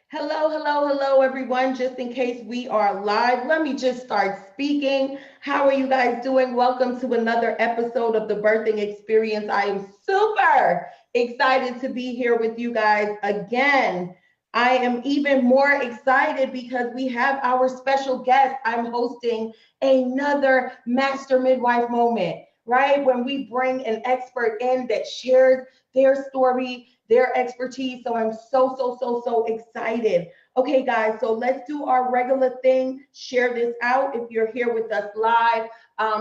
Hello, hello, hello, everyone. Just in case we are live, let me just start speaking. How are you guys doing? Welcome to another episode of the Birthing Experience. I am super excited to be here with you guys again. I am even more excited because we have our special guest. I'm hosting another Master Midwife moment, right? When we bring an expert in that shares their story, their expertise. So I'm so excited. Okay, guys, so let's do our regular thing. Share this out. If you're here with us live,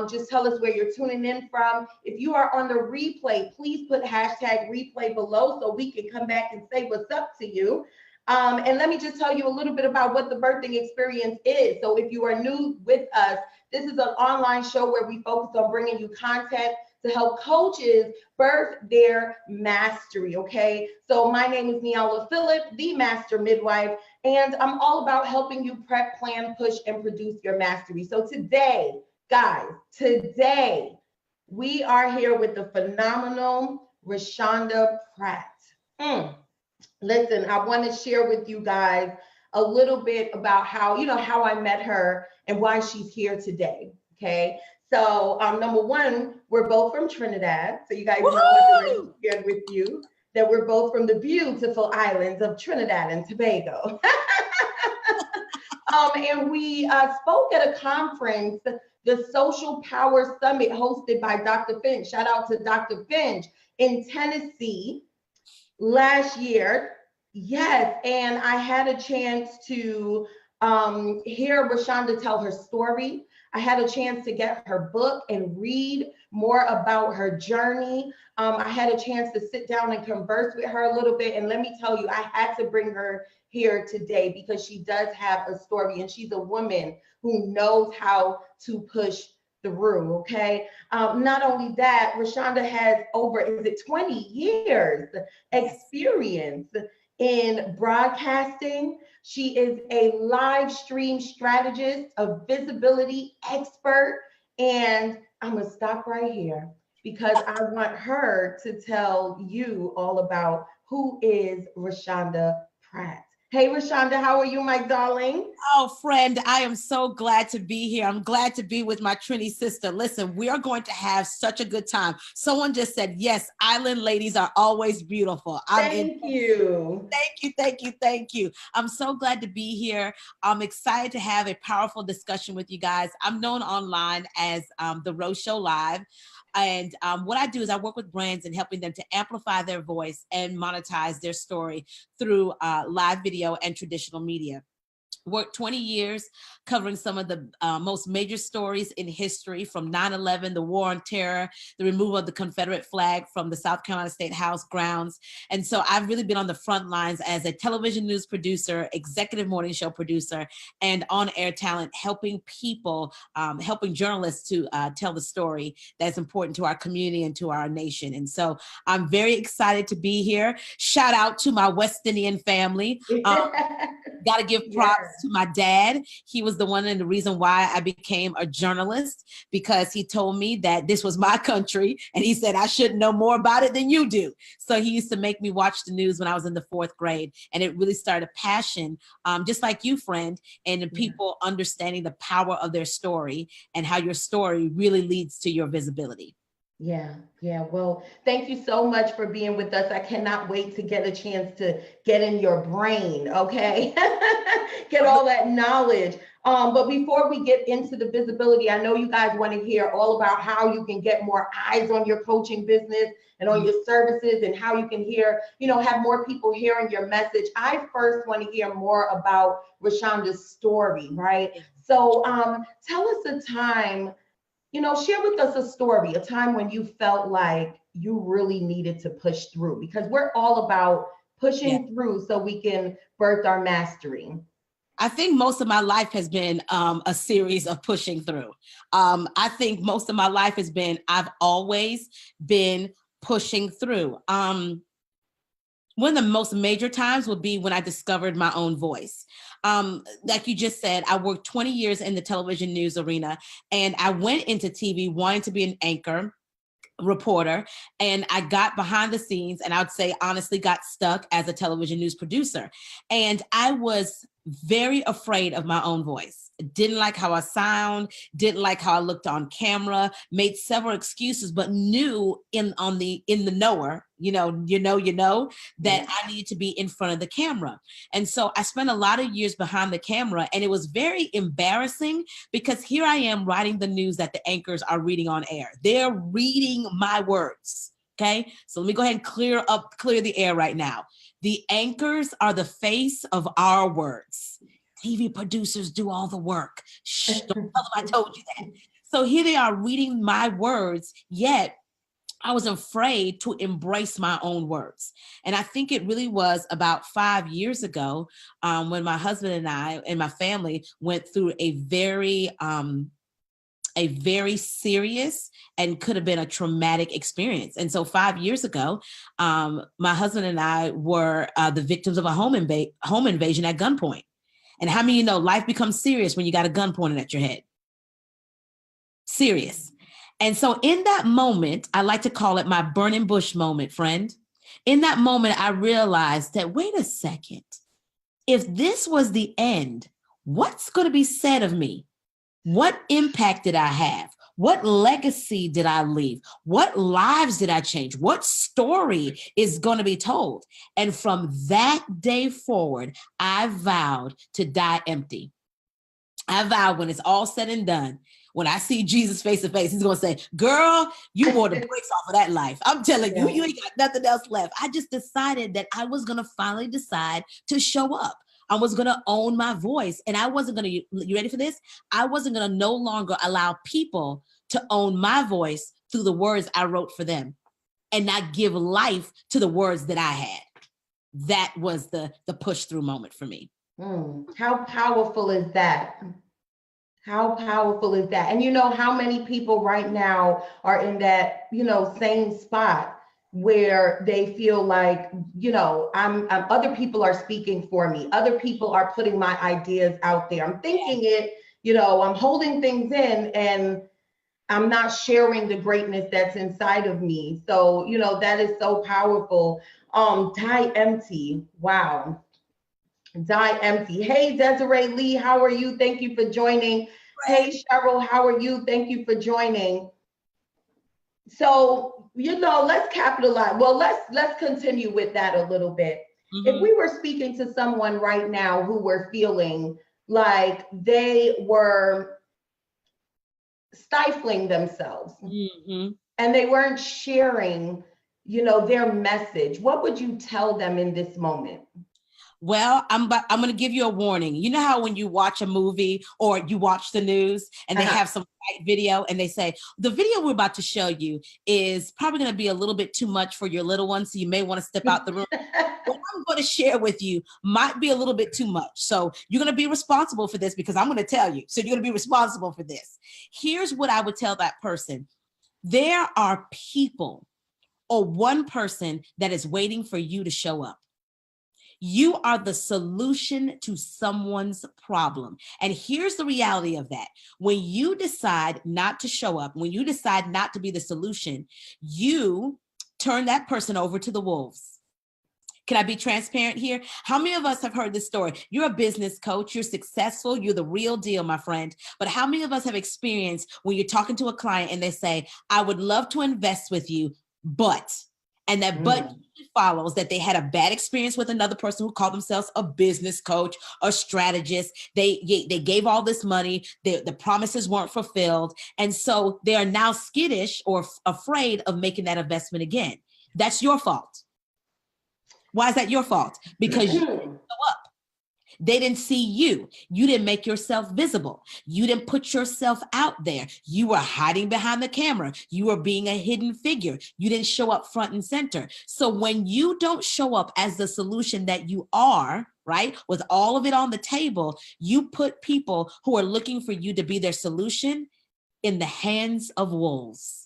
just tell us where you're tuning in from. If you are on the replay, please put hashtag replay below so we can come back and say what's up to you. And let me just tell you a little bit about what the birthing experience is. So if you are new with us, this is an online show where we focus on bringing you content to help coaches birth their mastery, okay? So my name is Niala Phillip, the Master Midwife, and I'm all about helping you prep, plan, push, and produce your mastery. So today, guys, we are here with the phenomenal Roshanda Pratt. Listen, I want to share with you guys a little bit about how I met her and why she's here today, okay? So, number one, we're both from Trinidad. So, you guys know I've already shared with you that we're both from the beautiful islands of Trinidad and Tobago. And we spoke at a conference, the Social Power Summit, hosted by Dr. Finch. Shout out to Dr. Finch in Tennessee last year. Yes, and I had a chance to hear Roshanda tell her story. I had a chance to get her book and read more about her journey. I had a chance to sit down and converse with her a little bit. And let me tell you, I had to bring her here today because she does have a story and she's a woman who knows how to push through, okay? Not only that, Roshanda has over, is it 20 years experience in broadcasting. She is a live stream strategist, a visibility expert, and I'm gonna stop right here because I want her to tell you all about who is Roshanda Pratt. Hey, Roshanda, how are you, my darling? Oh, friend, I am so glad to be here. I'm glad to be with my Trini sister. Listen, we are going to have such a good time. Someone just said, yes, island ladies are always beautiful. Thank you. Thank you. I'm so glad to be here. I'm excited to have a powerful discussion with you guys. I'm known online as the Rose Show Live. And what I do is I work with brands and helping them to amplify their voice and monetize their story through live video and traditional media. Worked 20 years covering some of the most major stories in history, from 9/11, the war on terror, the removal of the Confederate flag from the South Carolina State House grounds. And so I've really been on the front lines as a television news producer, executive morning show producer, and on-air talent, helping people, helping journalists to tell the story that's important to our community and to our nation. And so I'm very excited to be here. Shout out to my West Indian family. Got to give props to my dad. He was the one and the reason why I became a journalist, because he told me that this was my country and he said I should know more about it than you do. So he used to make me watch the news when I was in the 4th grade, and it really started a passion, just like you, friend, and people understanding the power of their story and how your story really leads to your visibility. Yeah. Well, thank you so much for being with us. I cannot wait to get a chance to get in your brain, okay? Get all that knowledge. But before we get into the visibility, I know you guys want to hear all about how you can get more eyes on your coaching business and on your services, and how you can hear, have more people hearing your message. I first want to hear more about Roshanda's story, right? So tell us a time, share with us a story, a time when you felt like you really needed to push through, because we're all about pushing through so we can birth our mastery. I think most of my life has been a series of pushing through. I think most of my life has been, I've always been pushing through. One of the most major times would be when I discovered my own voice. Like you just said, I worked 20 years in the television news arena, and I went into TV wanting to be an anchor, reporter, and I got behind the scenes, and I would say honestly got stuck as a television news producer. And I was very afraid of my own voice. Didn't like how I sound, didn't like how I looked on camera, made several excuses, but knew in the knower, that I needed to be in front of the camera. And so I spent a lot of years behind the camera, and it was very embarrassing because here I am writing the news that the anchors are reading on air. They're reading my words. Okay. So let me go ahead and clear the air right now. The anchors are the face of our words. TV producers do all the work. Shh, don't tell them I told you that. So here they are reading my words, yet I was afraid to embrace my own words. And I think it really was about 5 years ago when my husband and I and my family went through a very serious and could have been a traumatic experience. And so 5 years ago, my husband and I were the victims of a home invasion at gunpoint. And how many of you know life becomes serious when you got a gun pointed at your head? Serious. And so in that moment, I like to call it my burning bush moment, friend. In that moment, I realized that, wait a second, if this was the end, what's going to be said of me? What impact did I have? What legacy did I leave? What lives did I change? What story is going to be told? And from that day forward, I vowed to die empty. I vowed when it's all said and done, when I see Jesus face to face, he's going to say, girl, you wore the brakes off of that life. I'm telling you, you ain't got nothing else left. I just decided that I was going to finally decide to show up. I was going to own my voice, and I wasn't going to, you ready for this? I wasn't going to no longer allow people to own my voice through the words I wrote for them and not give life to the words that I had. That was the push through moment for me. How powerful is that? How powerful is that? And you know how many people right now are in that, same spot where they feel like, I'm other people are speaking for me. Other people are putting my ideas out there. I'm thinking it, I'm holding things in and I'm not sharing the greatness that's inside of me. So, that is so powerful. Die empty. Wow. Die empty. Hey, Desiree Lee, how are you? Thank you for joining. Hey, Cheryl, how are you? Thank you for joining. So, let's capitalize. Well, let's continue with that a little bit. If we were speaking to someone right now who were feeling like they were stifling themselves and they weren't sharing, their message, what would you tell them in this moment? Well, I'm going to give you a warning. You know how when you watch a movie or you watch the news and they have some video and they say, the video we're about to show you is probably going to be a little bit too much for your little one, so you may want to step out the room. What I'm going to share with you might be a little bit too much. So you're going to be responsible for this because I'm going to tell you. So you're going to be responsible for this. Here's what I would tell that person. There are people or one person that is waiting for you to show up. You are the solution to someone's problem. And here's the reality of that. When you decide not to show up, when you decide not to be the solution, you turn that person over to the wolves. Can I be transparent here? How many of us have heard this story? You're a business coach, you're successful, you're the real deal, my friend. But how many of us have experienced when you're talking to a client and they say, I would love to invest with you, but, and that but follows that they had a bad experience with another person who called themselves a business coach or strategist. They gave all this money. The promises weren't fulfilled. And so they are now skittish or afraid of making that investment again. That's your fault. Why is that your fault? Because you didn't show up. They didn't see you. You didn't make yourself visible. You didn't put yourself out there. You were hiding behind the camera. You were being a hidden figure. You didn't show up front and center. So when you don't show up as the solution that you are, right, with all of it on the table, you put people who are looking for you to be their solution in the hands of wolves.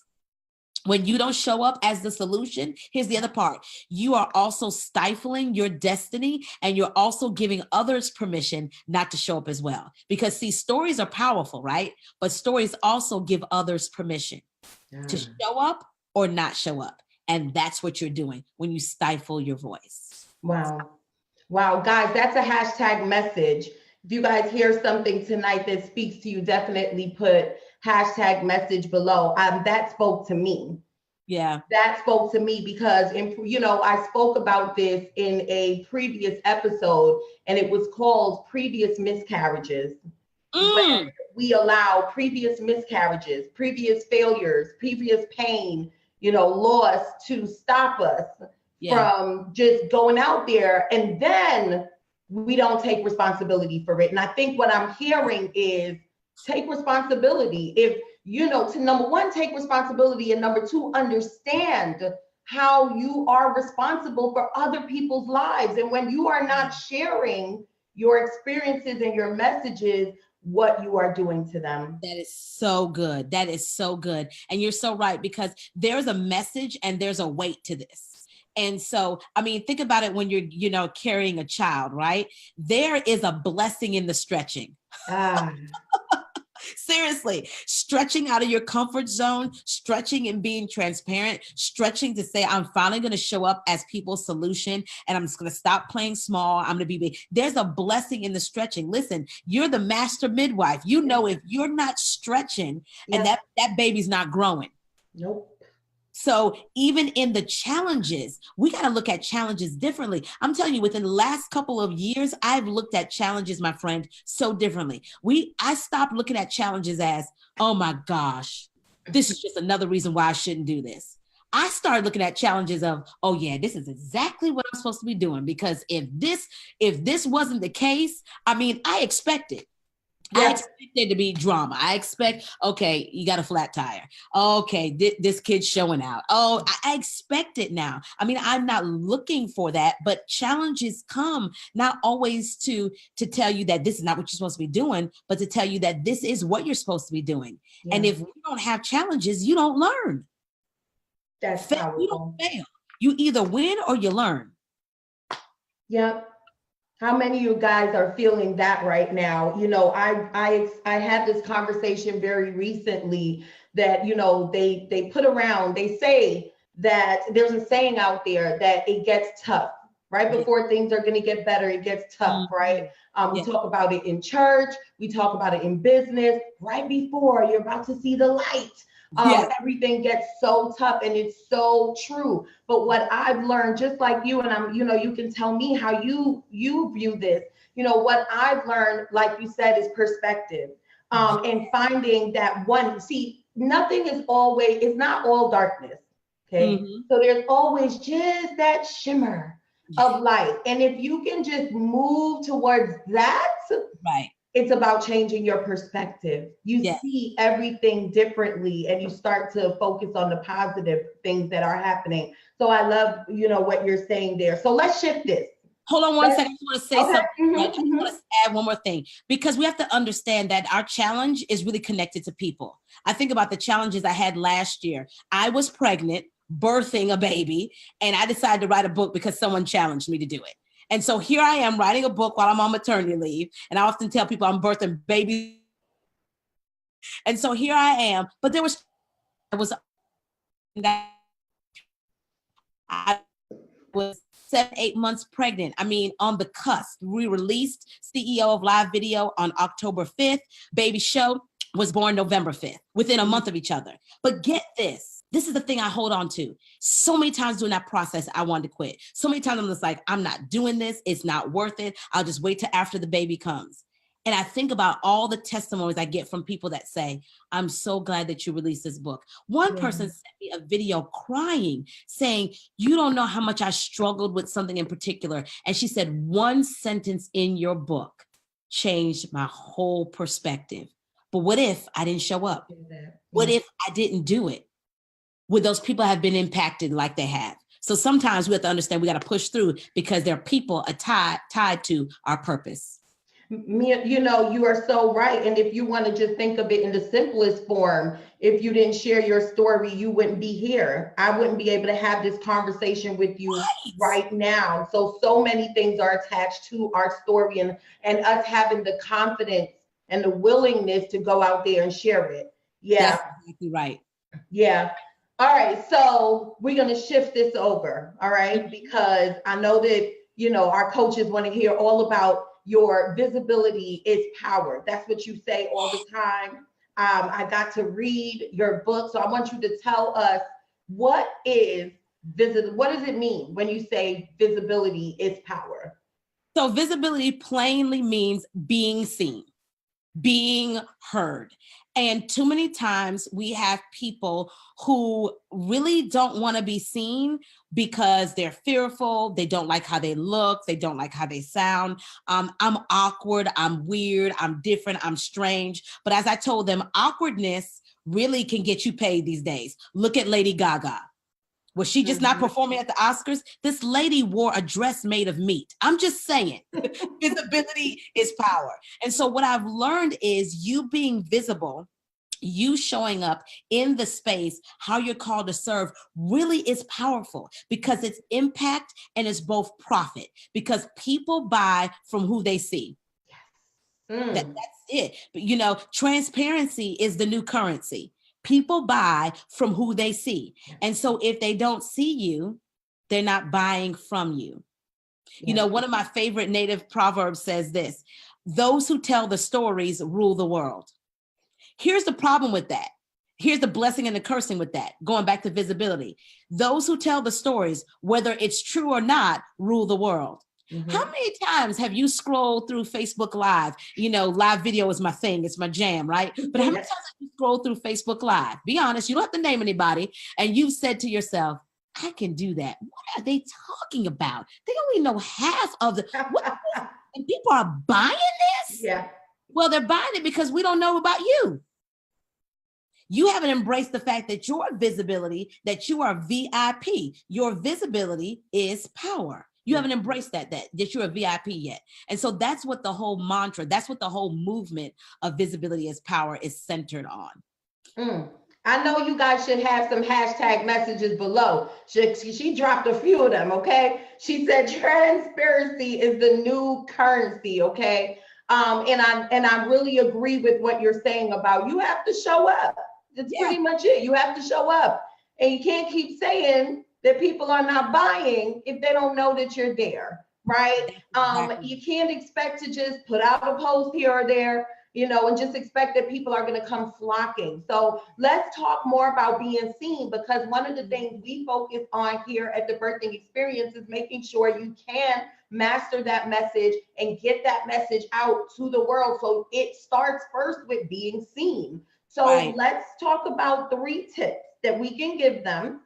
When you don't show up as the solution, here's the other part. You are also stifling your destiny, and you're also giving others permission not to show up as well. Because see, stories are powerful, right? But stories also give others permission to show up or not show up. And that's what you're doing when you stifle your voice. Wow. Wow, guys, that's a hashtag message. If you guys hear something tonight that speaks to you, definitely put hashtag message below. That spoke to me. Yeah. That spoke to me because, I spoke about this in a previous episode, and it was called Previous Miscarriages. When we allow previous miscarriages, previous failures, previous pain, loss to stop us from just going out there, and then we don't take responsibility for it. And I think what I'm hearing is take responsibility. If to number one, take responsibility, and number two, understand how you are responsible for other people's lives. And when you are not sharing your experiences and your messages, what you are doing to them. That is so good. That is so good. And you're so right, because there's a message and there's a weight to this. And so, I mean, think about it when you're, carrying a child, right? There is a blessing in the stretching. Seriously, stretching out of your comfort zone, stretching and being transparent, stretching to say, I'm finally going to show up as people's solution, and I'm just going to stop playing small. I'm going to be big. There's a blessing in the stretching. Listen, you're the master midwife. If you're not stretching and that baby's not growing. Nope. So even in the challenges, we got to look at challenges differently. I'm telling you, within the last couple of years, I've looked at challenges, my friend, so differently. I stopped looking at challenges as, oh my gosh, this is just another reason why I shouldn't do this. I started looking at challenges of, oh yeah, this is exactly what I'm supposed to be doing. Because if this wasn't the case, I expect it. Yes. I expect there to be drama. I expect, okay, you got a flat tire. Okay, this kid's showing out. Oh, I expect it now. I'm not looking for that, but challenges come not always to tell you that this is not what you're supposed to be doing, but to tell you that this is what you're supposed to be doing. Yeah. And if you don't have challenges, you don't learn. That's powerful. You don't fail. You either win or you learn. Yep. How many of you guys are feeling that right now? I had this conversation very recently that, they put around, they say that there's a saying out there that it gets tough. Right before things are going to get better, it gets tough, right? We talk about it in church. We talk about it in business. Right before you're about to see the light. Everything gets so tough, and it's so true. But what I've learned, just like you, and you can tell me how you view this. What I've learned, like you said, is perspective. And finding that nothing is not all darkness. Okay. Mm-hmm. So there's always just that shimmer of light. And if you can just move towards that, right. It's about changing your perspective. You see everything differently, and you start to focus on the positive things that are happening. So I love, what you're saying there. So let's shift this. Hold on one second. I just want to say something. Mm-hmm, I just want to add one more thing, because we have to understand that our challenge is really connected to people. I think about the challenges I had last year. I was pregnant, birthing a baby, and I decided to write a book because someone challenged me to do it. And so here I am writing a book while I'm on maternity leave. And I often tell people I'm birthing babies. And so here I am, but I was 7-8 months pregnant. On the cusp. We released CEO of Live Video on October 5th. Baby show was born November 5th, within a month of each other. But get this. This is the thing I hold on to. So many times during that process, I wanted to quit. So many times I'm just like, I'm not doing this. It's not worth it. I'll just wait till after the baby comes. And I think about all the testimonies I get from people that say, I'm so glad that you released this book. One person sent me a video crying, saying, you don't know how much I struggled with something in particular. And she said, one sentence in your book changed my whole perspective. But what if I didn't show up? What if I didn't do it? Would those people have been impacted like they have? So sometimes we have to understand we got to push through, because there are people tied to our purpose. You are so right. And if you want to just think of it in the simplest form, if you didn't share your story, you wouldn't be here. I wouldn't be able to have this conversation with you right now. So many things are attached to our story, and us having the confidence and the willingness to go out there and share it. Yeah. That's exactly right. Yeah. All right, so we're going to shift this over, all right, because I know that, our coaches want to hear all about your visibility is power. That's what you say all the time. I got to read your book, so I want you to tell us what is visible. What does it mean when you say visibility is power? So visibility plainly means being seen, being heard. And too many times we have people who really don't want to be seen because they're fearful. They don't like how they look. They don't like how they sound. I'm awkward. I'm weird. I'm different. I'm strange. But as I told them, awkwardness really can get you paid these days. Look at Lady Gaga. Was she just not performing at the Oscars? This lady wore a dress made of meat. I'm just saying, visibility is power. And so what I've learned is you being visible, you showing up in the space, how you're called to serve really is powerful because it's impact and it's both profit because people buy from who they see. That's it. But transparency is the new currency. People buy from who they see. And so if they don't see you, they're not buying from you. One of my favorite native proverbs says this: those who tell the stories rule the world. Here's the problem with that. Here's the blessing and the cursing with that. Going back to visibility. Those who tell the stories, whether it's true or not, rule the world. How many times have you scrolled through Facebook Live? Live video is my thing. It's my jam, right? But how many times have you scrolled through Facebook Live? Be honest. You don't have to name anybody. And you've said to yourself, I can do that. What are they talking about? They only know half of the, and people are buying this? Yeah. Well, they're buying it because we don't know about you. You haven't embraced the fact that your visibility, that you are VIP. Your visibility is power. You haven't embraced that you're a VIP yet. And so that's what the whole mantra, that's what the whole movement of visibility as power is centered on. I know you guys should have some hashtag messages below. She dropped a few of them, okay? She said transparency is the new currency, okay? And I really agree with what you're saying about you have to show up. That's pretty much it. You have to show up. And you can't keep saying that people are not buying if they don't know that you're there, right? You can't expect to just put out a post here or there, and just expect that people are going to come flocking. So let's talk more about being seen, because one of the things we focus on here at the Birthing Experience is making sure you can master that message and get that message out to the world. So it starts first with being seen. So let's talk about 3 tips that we can give them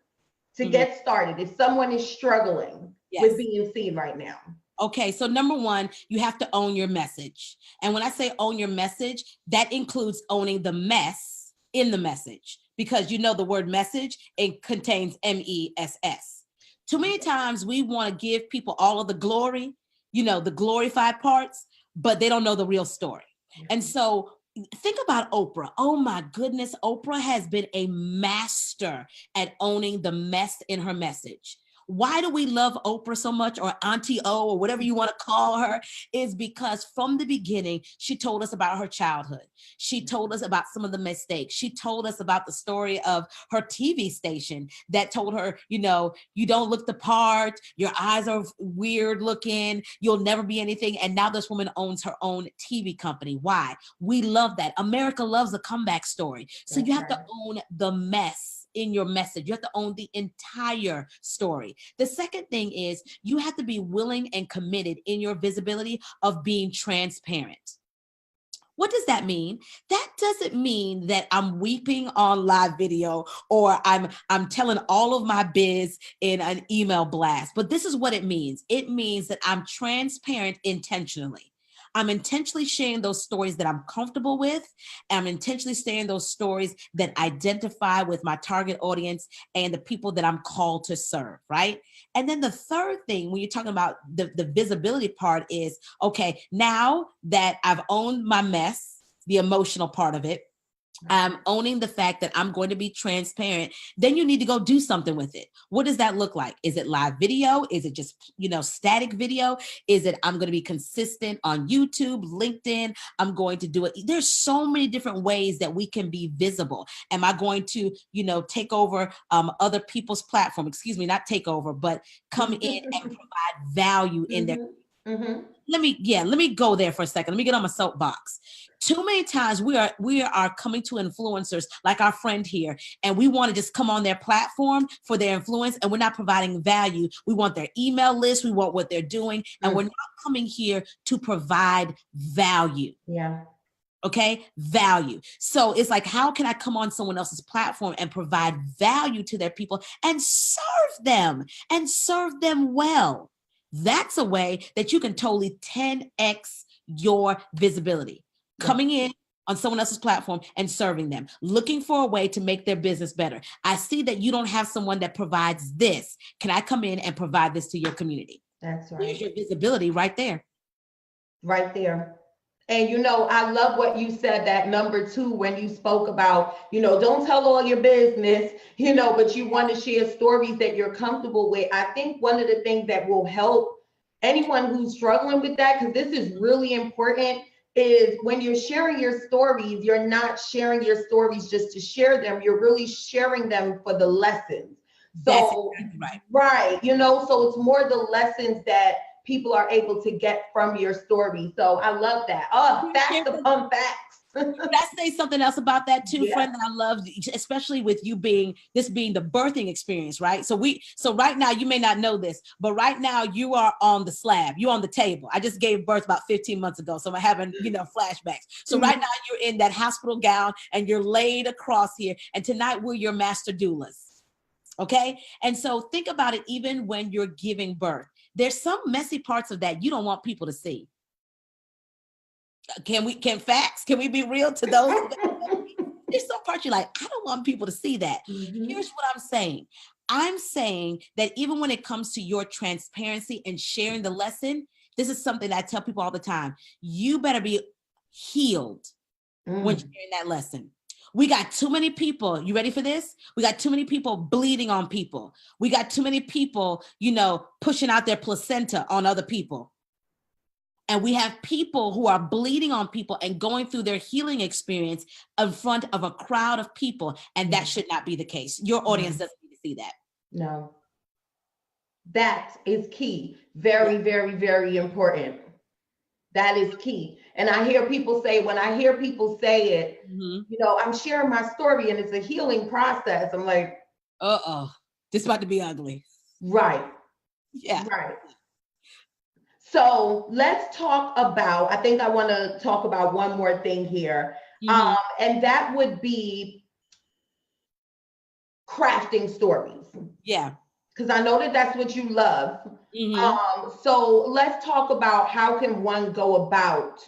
to get started if someone is struggling with being seen right now. Okay, so number 1, you have to own your message. And when I say own your message, that includes owning the mess in the message, because the word message, it contains MESS. Too many times we want to give people all of the glory, the glorified parts, but they don't know the real story. And so think about Oprah. Oh my goodness, Oprah has been a master at owning the mess in her message. Why do we love Oprah so much, or Auntie O, or whatever you want to call her, is because from the beginning, she told us about her childhood. She told us about some of the mistakes. She told us about the story of her TV station that told her, you don't look the part, your eyes are weird looking, you'll never be anything. And now this woman owns her own TV company. Why? We love that. America loves a comeback story. So you have to own the mess in your message. You have to own the entire story. The second thing is you have to be willing and committed in your visibility of being transparent. What does that mean? That doesn't mean that I'm weeping on live video or I'm telling all of my biz in an email blast, but this is what it means. It means that I'm transparent intentionally. I'm intentionally sharing those stories that I'm comfortable with. I'm intentionally sharing those stories that identify with my target audience and the people that I'm called to serve, right? And then the third thing, when you're talking about the visibility part is, okay, now that I've owned my mess, the emotional part of it, I'm owning the fact that I'm going to be transparent. Then you need to go do something with it. What does that look like? Is it live video? Is it just, static video? Is it I'm going to be consistent on YouTube, LinkedIn? I'm going to do it. There's so many different ways that we can be visible. Am I going to, take over other people's platform? Excuse me, not take over, but come in and provide value in there. Let me go there for a second. Let me get on my soapbox. Too many times we are coming to influencers like our friend here, and we want to just come on their platform for their influence, and we're not providing value. We want their email list. We want what they're doing, and we're not coming here to provide value. Yeah. Okay, value. So it's like, how can I come on someone else's platform and provide value to their people and serve them well? That's a way that you can totally 10x your visibility. Coming in on someone else's platform and serving them, looking for a way to make their business better. I see that you don't have someone that provides this. Can I come in and provide this to your community? That's right. There's your visibility right there. Right there. And, I love what you said, that number 2, when you spoke about, don't tell all your business, but you want to share stories that you're comfortable with. I think one of the things that will help anyone who's struggling with that, because this is really important, is when you're sharing your stories, you're not sharing your stories just to share them. You're really sharing them for the lessons. So, that's exactly right. So it's more the lessons that people are able to get from your story. So I love that. Oh, facts upon facts. Could I say something else about that too, friend, that I love, especially with you being the birthing experience, right? So right now, you may not know this, but right now you are on the slab, you're on the table. I just gave birth about 15 months ago. So I'm having, flashbacks. So right now you're in that hospital gown and you're laid across here. And tonight we're your master doulas. Okay. And so think about it, even when you're giving birth, there's some messy parts of that you don't want people to see. Can we be real to those? There's some parts you're like, I don't want people to see that. Here's what I'm saying. I'm saying that even when it comes to your transparency and sharing the lesson, this is something that I tell people all the time. You better be healed when sharing that lesson. We got too many people. You ready for this? We got too many people bleeding on people. We got too many people, pushing out their placenta on other people. And we have people who are bleeding on people and going through their healing experience in front of a crowd of people. And that should not be the case. Your audience doesn't need to see that. No. That is key. Very, very, very important. That is key. And I hear people say, when I hear people say it, I'm sharing my story and it's a healing process. I'm like, this is about to be ugly. Right. Yeah. Right. So let's talk about, I think I want to talk about one more thing here. And that would be crafting stories. Yeah. Because I know that that's what you love. So let's talk about how can one go about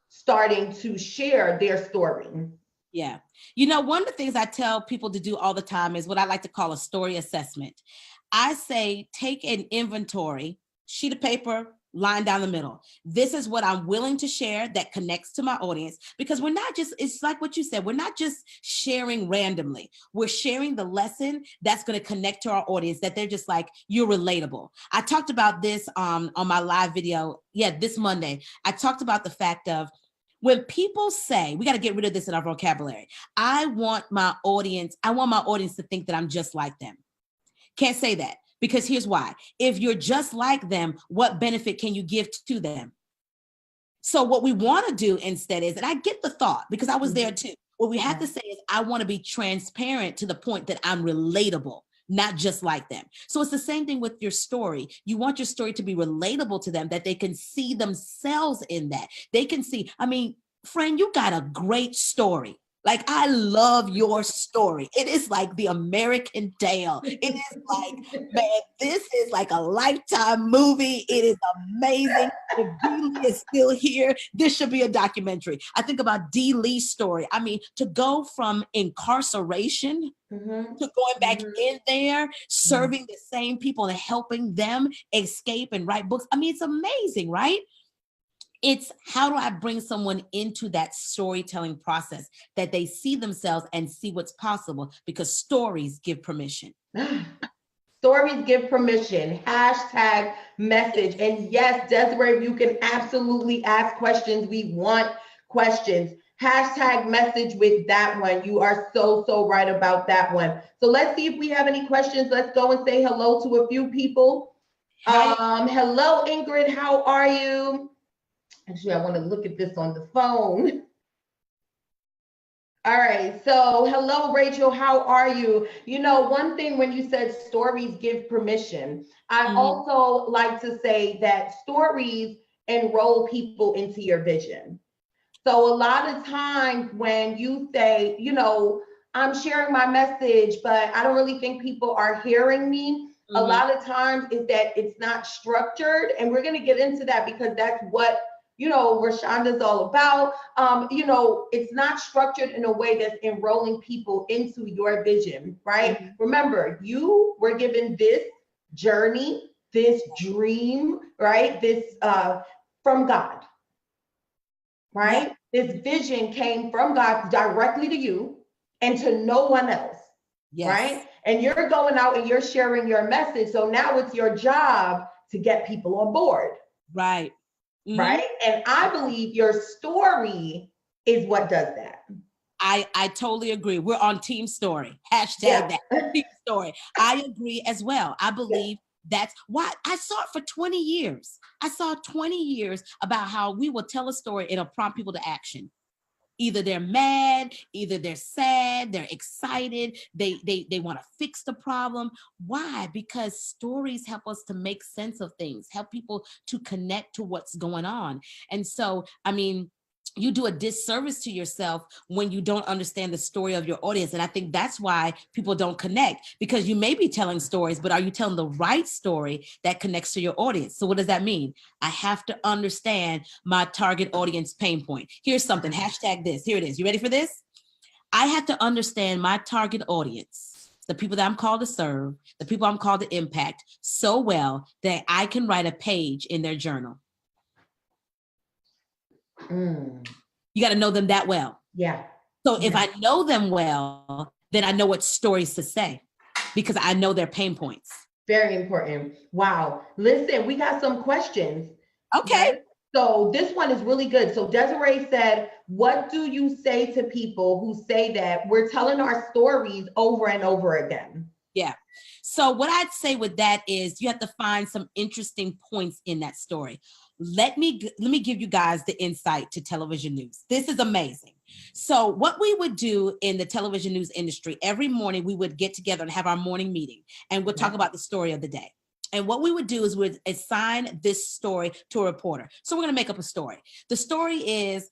starting to share their story. Yeah. One of the things I tell people to do all the time is what I like to call a story assessment. I say, take an inventory, sheet of paper, line down the middle. This is what I'm willing to share that connects to my audience, because we're not just, it's like what you said, we're not just sharing randomly. We're sharing the lesson that's going to connect to our audience, that they're just like, you're relatable. I talked about this on my live video. This Monday, I talked about the fact of when people say, we got to get rid of this in our vocabulary. I want my audience to think that I'm just like them. Can't say that. Because here's why. If you're just like them, what benefit can you give to them? So what we want to do instead is, and I get the thought because I was there too. What we have to say is, I want to be transparent to the point that I'm relatable, not just like them. So it's the same thing with your story. You want your story to be relatable to them, that they can see themselves in that. They can see, friend, you got a great story. Like, I love your story. It is like the American Dale. It is like, man, this is like a Lifetime movie. It is amazing. If Dee Lee is still here, this should be a documentary. I think about Dee Lee's story. To go from incarceration to going back in there, serving the same people and helping them escape and write books. It's amazing, right? It's how do I bring someone into that storytelling process that they see themselves and see what's possible, because stories give permission. Stories give permission. Hashtag message. And yes, Desiree, you can absolutely ask questions. We want questions. Hashtag message with that one. You are so, so right about that one. So let's see if we have any questions. Let's go and say hello to a few people. Hey. Hello, Ingrid. How are you? Actually, I want to look at this on the phone. All right. So, hello, Rachel. How are you? You know, one thing when you said stories give permission, I also like to say that stories enroll people into your vision. So, a lot of times when you say, you know, I'm sharing my message, but I don't really think people are hearing me. A lot of times is that it's not structured. And we're going to get into that because that's what, you know, Roshanda's all about. You know, it's not structured in a way that's enrolling people into your vision, right? Remember, you were given this journey, this dream, right? This from God, right? This vision came from God directly to you and to no one else, right? And you're going out and you're sharing your message. So now it's your job to get people on board. Right. Right. And I believe your story is what does that. I totally agree. We're on team story. Hashtag that team story. I agree as well. I believe that's why I saw it for 20 years. I saw 20 years about how we will tell a story and it'll prompt people to action. Either they're mad, either they're sad, they're excited, they want to fix the problem. Why? Because stories help us to make sense of things, help people to connect to what's going on. And so, I mean, you do a disservice to yourself when you don't understand the story of your audience. And I think that's why people don't connect, because you may be telling stories, but are you telling the right story that connects to your audience? So what does that mean? I have to understand my target audience pain point. Here's something, hashtag this, here it is. You ready for this? I have to understand my target audience, the people that I'm called to serve, the people I'm called to impact so well that I can write a page in their journal. You got to know them that well. Yeah. So if I know them well, then I know what stories to say because I know their pain points. Very important. Wow. Listen, we got some questions. Okay. Right? So this one is really good. So Desiree said, what do you say to people who say that we're telling our stories over and over again? Yeah. So what I'd say with that is you have to find some interesting points in that story. Let me give you guys the insight to television news. This is amazing. So what we would do in the television news industry, every morning we would get together and have our morning meeting and we'll talk about the story of the day. And what we would do is we'd assign this story to a reporter. So we're going to make up a story. The story is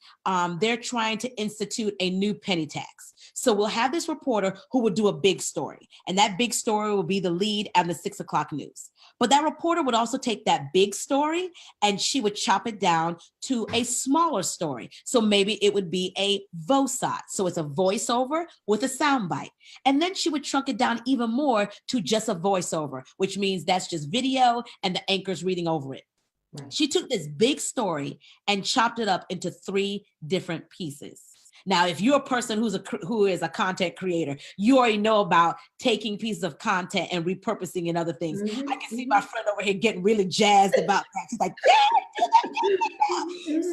they're trying to institute a new penny tax. So we'll have this reporter who will do a big story. And that big story will be the lead at the 6 o'clock news. But that reporter would also take that big story and she would chop it down to a smaller story. So maybe it would be a VOSOT. So it's a voiceover with a soundbite. And then she would chunk it down even more to just a voiceover, which means that's just video and the anchor's reading over it. Right. She took this big story and chopped it up into 3 different pieces. Now, if you're a person who is a content creator, you already know about taking pieces of content and repurposing and other things. I can see my friend over here getting really jazzed about that. She's like,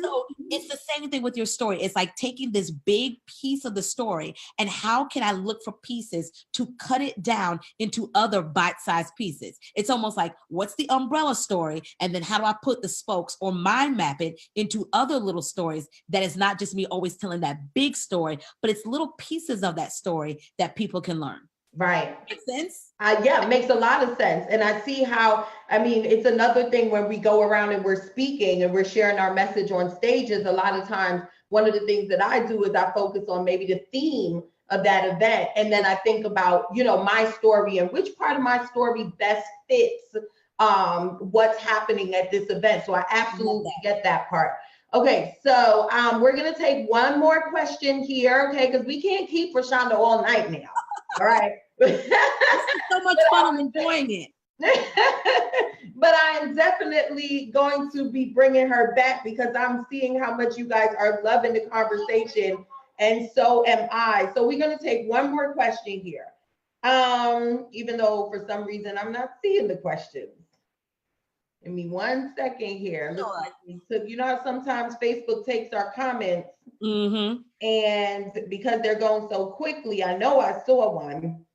So it's the same thing with your story. It's like taking this big piece of the story and how can I look for pieces to cut it down into other bite-sized pieces? It's almost like, what's the umbrella story? And then how do I put the spokes or mind map it into other little stories that is not just me always telling that big story, but it's little pieces of that story that people can learn. Right. Makes sense? Yeah, it makes a lot of sense. And I see how, I mean, it's another thing when we go around and we're speaking and we're sharing our message on stages. A lot of times, one of the things that I do is I focus on maybe the theme of that event. And then I think about, you know, my story and which part of my story best fits what's happening at this event. So I absolutely get that part. Okay, so we're going to take one more question here, okay, because we can't keep Roshanda all night now. All right. This is so much fun. I'm enjoying it. but I am definitely going to be bringing her back because I'm seeing how much you guys are loving the conversation, and so am I. So we're going to take one more question here. Even though for some reason I'm not seeing the questions. Give me 1 second here. Looks like we took, you know how sometimes Facebook takes our comments, and because they're going so quickly, I know I saw one.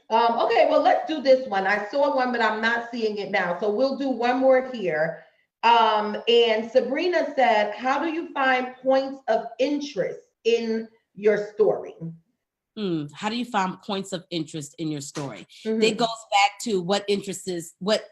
Okay, well, let's do this one. I saw one, but I'm not seeing it now. So we'll do one more here. And Sabrina said, how do you find points of interest in your story? How do you find points of interest in your story? It goes back to what interests is what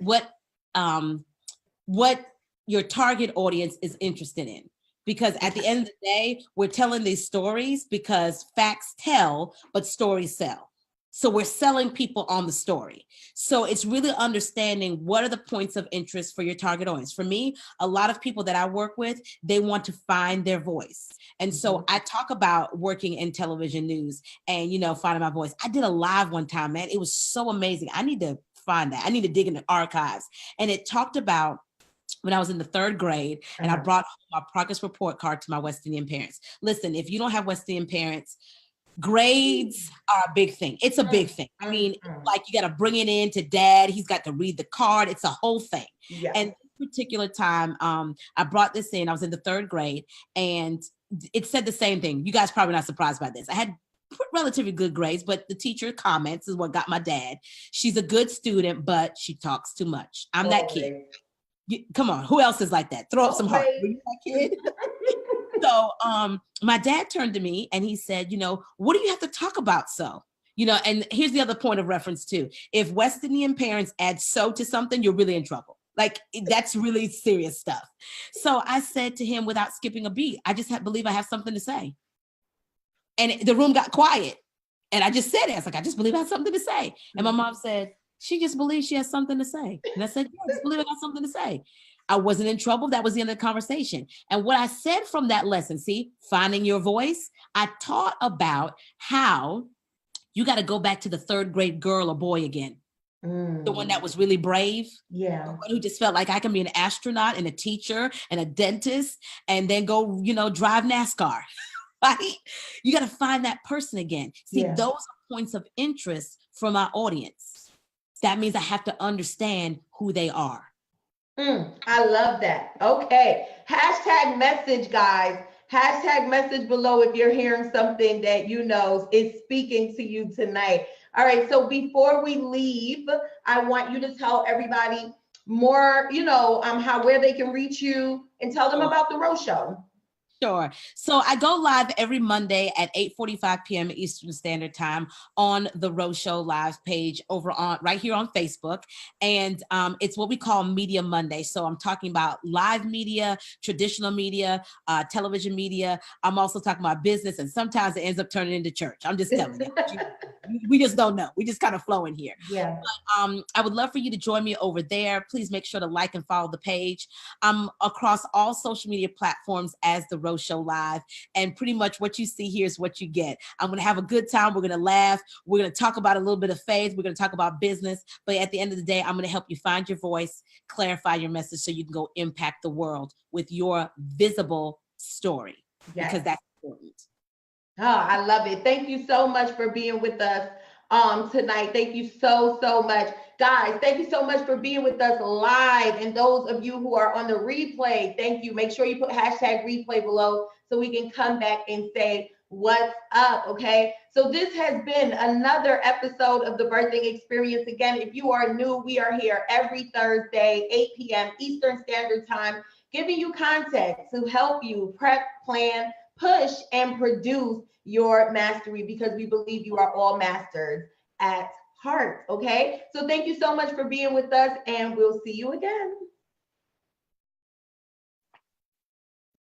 your target audience is interested in. Because at the end of the day, we're telling these stories because facts tell, but stories sell. So we're selling people on the story. So it's really understanding what are the points of interest for your target audience. For me, a lot of people that I work with, they want to find their voice. And so I talk about working in television news and, you know, finding my voice. I did a live one time, man. It was so amazing. I need to find that. I need to dig in the archives. And it talked about when I was in the 3rd grade and I brought my progress report card to my West Indian parents. Listen, if you don't have West Indian parents, grades are a big thing. It's a big thing. I mean, like you got to bring it in to dad. He's got to read the card. It's a whole thing. Yeah. And this particular time, I brought this in. I was in the 3rd grade and it said the same thing. You guys probably not surprised by this. I had relatively good grades, but the teacher comments is what got my dad. She's a good student, but she talks too much. I'm that kid. Come on, who else is like that? Throw up some heart. Were you that kid? So my dad turned to me and he said, you know, what do you have to talk about so? You know, and here's the other point of reference too. If West Indian parents add so to something, you're really in trouble. Like that's really serious stuff. So I said to him without skipping a beat, I just believe I have something to say. And the room got quiet. And I just said it. I was like, I just believe I have something to say. And my mom said, she just believes she has something to say. And I said, yeah, I just believe I got something to say. I wasn't in trouble. That was the end of the conversation. And what I said from that lesson, see, finding your voice, I taught about how you got to go back to the 3rd grade girl or boy again. The one that was really brave. Yeah. The one who just felt like I can be an astronaut and a teacher and a dentist and then go, you know, drive NASCAR. Right? You got to find that person again. See, those are points of interest for my audience. That means I have to understand who they are. I love that. Okay. Hashtag message, guys. Hashtag message below if you're hearing something that you know is speaking to you tonight. All right. So before we leave, I want you to tell everybody more, you know, where they can reach you and tell them about the Rosh Show. Sure. So I go live every Monday at 8:45 p.m. Eastern Standard Time on the Rosh Show live page over on right here on Facebook. And it's what we call Media Monday. So I'm talking about live media, traditional media, television media. I'm also talking about business. And sometimes it ends up turning into church. I'm just telling you. We just don't know. We just kind of flow in here. Yeah. But, I would love for you to join me over there. Please make sure to like and follow the page. I'm across all social media platforms as the Rosh Show Live. And pretty much what you see here is what you get. I'm going to have a good time. We're going to laugh. We're going to talk about a little bit of faith. We're going to talk about business. But at the end of the day, I'm going to help you find your voice, clarify your message so you can go impact the world with your visible story. Yes. Because that's important. Oh, I love it. Thank you so much for being with us tonight. Thank you so much. Guys, thank you so much for being with us live. And those of you who are on the replay, thank you. Make sure you put hashtag replay below so we can come back and say what's up, okay? So this has been another episode of The Birthing Experience. Again, if you are new, we are here every Thursday, 8 p.m. Eastern Standard Time, giving you content to help you prep, plan, push, and produce your mastery, because we believe you are all masters at heart, okay? So thank you so much for being with us, and we'll see you again.